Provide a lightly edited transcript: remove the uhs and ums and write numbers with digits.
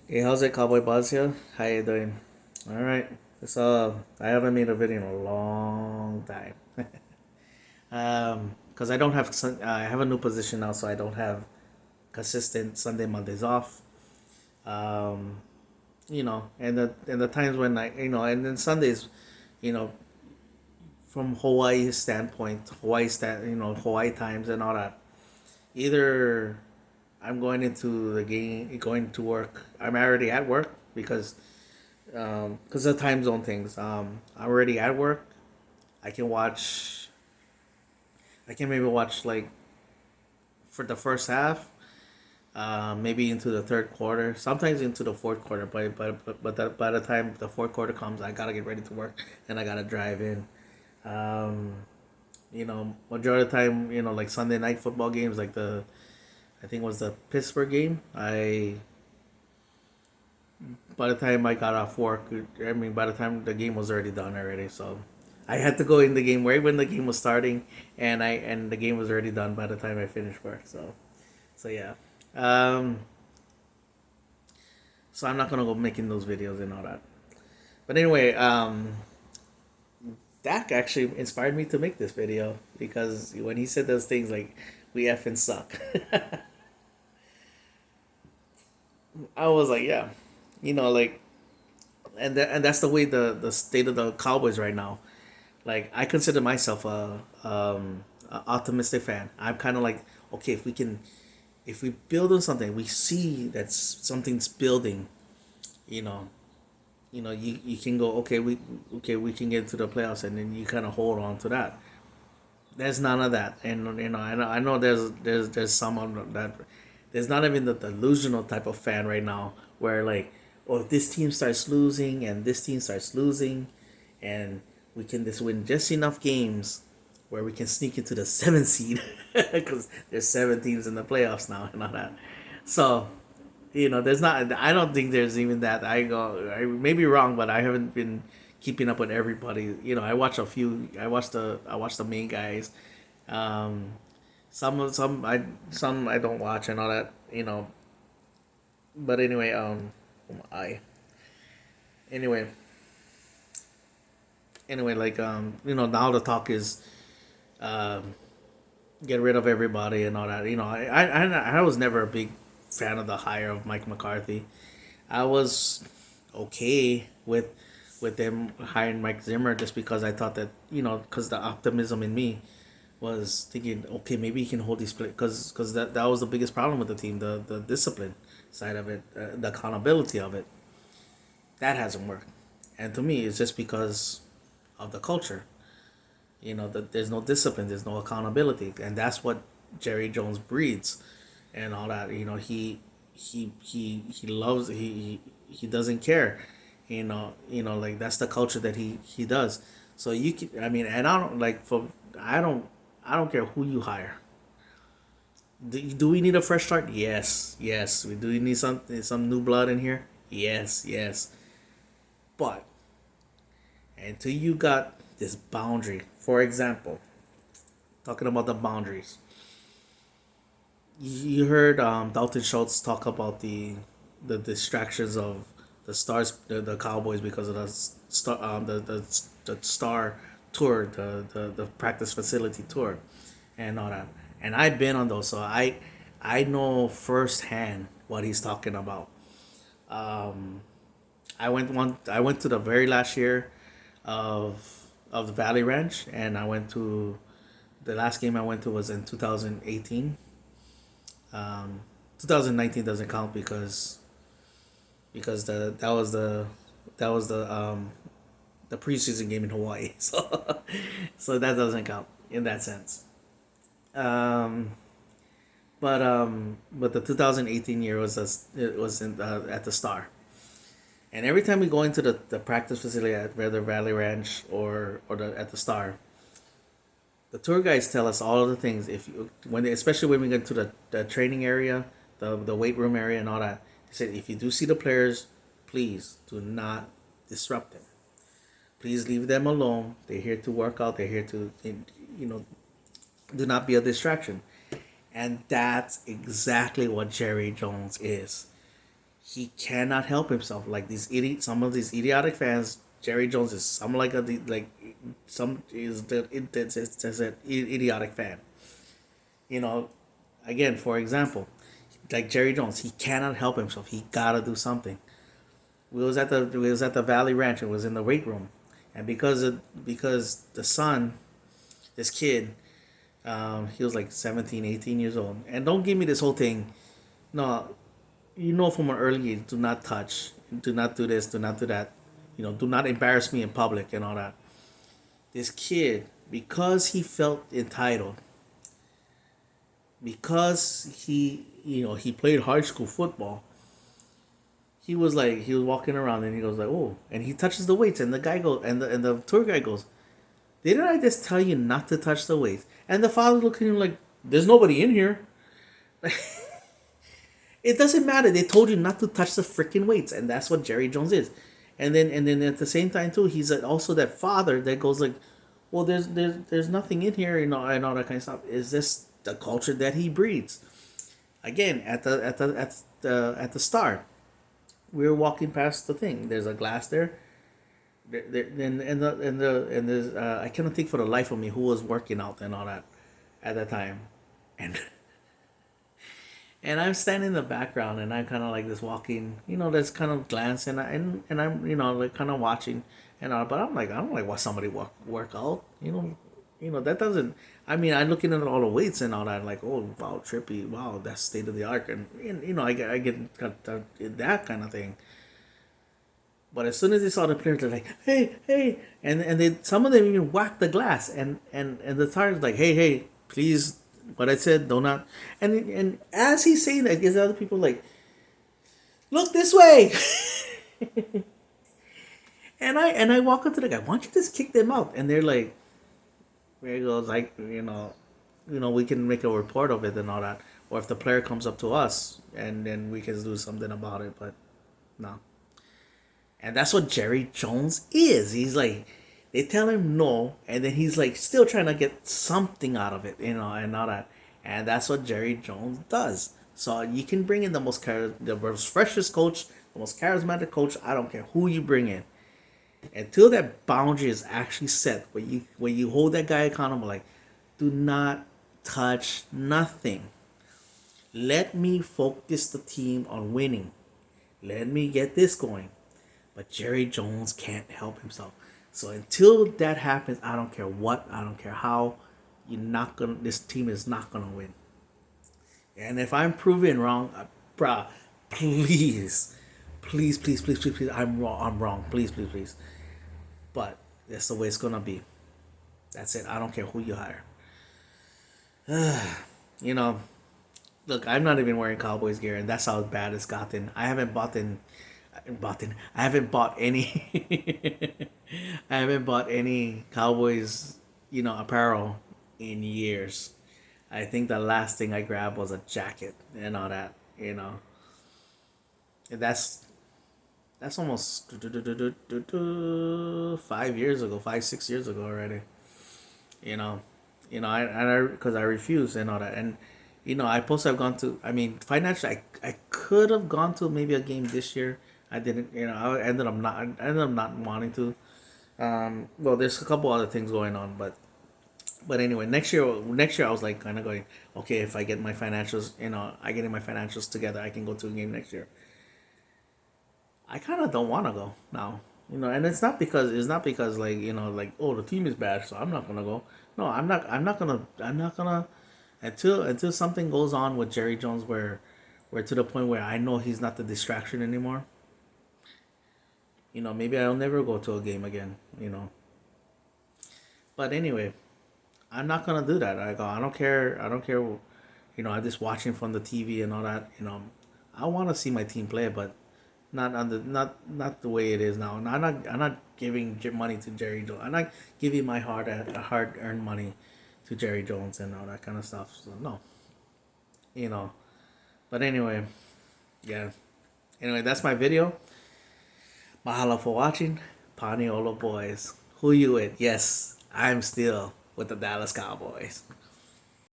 Hey, how's it, Cowboy Buzz here? How you doing? All right. So I haven't made a video in a long time. Cause I don't have I have a new position now, so I don't have consistent Sunday Mondays off. Um, and the times when and then Sundays, you know, from Hawaii standpoint, Hawaii times and all that. Either I'm going into the game, going to work. I'm already at work because of time zone things. I'm already at work. I can watch. I can maybe watch like for the first half, maybe into the third quarter, sometimes into the fourth quarter. By the time the fourth quarter comes, I gotta get ready to work and I gotta drive in. Um, Majority of the time, like Sunday night football games, like I think it was the Pittsburgh game. I By the time I got off work, I mean, by the time the game was already done already, so I had to go in the game right when the game was starting, and the game was already done by the time I finished work. So yeah, um, so I'm not gonna go making those videos and all that. But anyway, Dak actually inspired me to make this video because when he said those things like "we effing suck," I was like, yeah, like, and that's the way the state of the Cowboys right now. Like I consider myself a optimistic fan. I'm kind of like, okay, if we build on something, we see that something's building. You know, you can go, we can get to the playoffs, and then you kind of hold on to that. There's none of that, and I know there's some of that. There's not even the delusional type of fan right now where like, oh, if this team starts losing and this team starts losing, and we can just win just enough games where we can sneak into the seventh seed because there's seven teams in the playoffs now and all that. So there's not. I don't think there's even that. I may be wrong, but I haven't been keeping up with everybody. I watch a few. I watch the main guys. Um, some I don't watch and all that. But anyway, I anyway like now the talk is um get rid of everybody and all that. I was never a big fan of the hire of Mike McCarthy. I was okay with them hiring Mike Zimmer just because I thought that because the optimism in me was thinking, okay, maybe he can hold these play because that was the biggest problem with the team, the discipline side of it, the accountability of it. That hasn't worked, and to me, it's just because of the culture. That there's no discipline, there's no accountability, and that's what Jerry Jones breeds, and all that. He loves he doesn't care. Like that's the culture that he does. So you can, I mean, and I don't like for I don't care who you hire. Do we need a fresh start? Yes, yes. We do need some new blood in here. Yes, yes. But until you got this boundary, for example, talking about the boundaries, you heard Dalton Schultz talk about the distractions of the Cowboys because of the the star tour, the practice facility tour, and all that. And I've been on those, so I know firsthand what he's talking about. Um, I went to the very last year of the Valley Ranch, and I went to the last game I went to was in 2018. 2019 doesn't count because that was the preseason game in Hawaii, so that doesn't count in that sense. Um, but the 2018 year it was at the Star, and every time we go into the practice facility at whether Valley Ranch or at the Star, the tour guides tell us all of the things. If you especially when we get to the training area, the weight room area and all that, they said if you do see the players, please do not disrupt them. Please leave them alone. They're here to work out. They're here to you know do not be a distraction. And that's exactly what Jerry Jones is. He cannot help himself. Like some of these idiotic fans. Jerry Jones is some like a like some is the it's an idiotic fan. You know, again, for example, like Jerry Jones, he cannot help himself. He gotta do something. We was at the Valley Ranch. It was in the weight room, and because the son, this kid, he was like 17, 18 years old. And don't give me this whole thing. No, you know from an early age, do not touch, do not do this, do not do that. Do not embarrass me in public and all that. This kid, because he felt entitled, because he played high school football, he was walking around and he goes like, oh, and he touches the weights, and the guy goes, and the tour guide goes, didn't I just tell you not to touch the weights? And the father looking at him like, there's nobody in here. It doesn't matter. They told you not to touch the freaking weights, and that's what Jerry Jones is. And then at the same time too, he's also that father that goes like, well, there's nothing in here, and all that kind of stuff. Is this the culture that he breeds? Again, at the start, we were walking past the thing. There's a glass there. And there's I cannot think for the life of me who was working out and all that at that time, and and I'm standing in the background, and I'm kind of like this walking, that's kind of glance, and I'm like kind of watching, and all, but I'm like, I don't like watch somebody work out, that doesn't. I mean, I'm looking at all the weights and all that, like, oh wow, trippy, wow, that's state of the art, and I get that kind of thing. But as soon as they saw the players, they're like, "Hey, hey!" And they some of them even whacked the glass, and the tires like, "Hey, hey, please!" What I said, do not. And as he's saying that, there's other people like, "Look this way," and I walk up to the guy. Why don't you just kick them out? And they're like, "There he goes, like we can make a report of it and all that, or if the player comes up to us, and then we can do something about it." But no. And that's what Jerry Jones is. He's like, they tell him no, and then he's like still trying to get something out of it, and all that. And that's what Jerry Jones does. So you can bring in the most freshest coach, the most charismatic coach. I don't care who you bring in. Until that boundary is actually set, when you hold that guy accountable, like, do not touch nothing. Let me focus the team on winning. Let me get this going. But Jerry Jones can't help himself. So until that happens, I don't care what, I don't care how, this team is not gonna win. And if I'm proven wrong, bruh, please, please, please, please, please, please, I'm wrong, please, please, please. But that's the way it's gonna be. That's it. I don't care who you hire. you know, Look, I'm not even wearing Cowboys gear, and that's how bad it's gotten. I haven't bought any. I haven't bought any Cowboys, apparel in years. I think the last thing I grabbed was a jacket and all that. And that's almost 5 years ago, 5 6 years ago already. You know, because I refused and all that, and I supposed to have gone to. I mean, financially, I could have gone to maybe a game this year. I didn't. I ended up not. I ended up not wanting to. Well, there's a couple other things going on, but anyway, next year I was like kind of going, okay, if I get my financials, I get in my financials together, I can go to a game next year. I kind of don't want to go now, and it's not because like, oh, the team is bad, so I'm not gonna go. No, I'm not gonna until something goes on with Jerry Jones where to the point where I know he's not the distraction anymore. Maybe I'll never go to a game again. But anyway, I'm not gonna do that. I don't care. I don't care. I'm just watching from the TV and all that. I want to see my team play, but not the way it is now. And I'm not giving money to Jerry Jones. I'm not giving my hard earned money to Jerry Jones and all that kind of stuff. So no, you know. But anyway, yeah. Anyway, that's my video. Mahalo for watching. Paniolo boys. Who you with? Yes, I'm still with the Dallas Cowboys.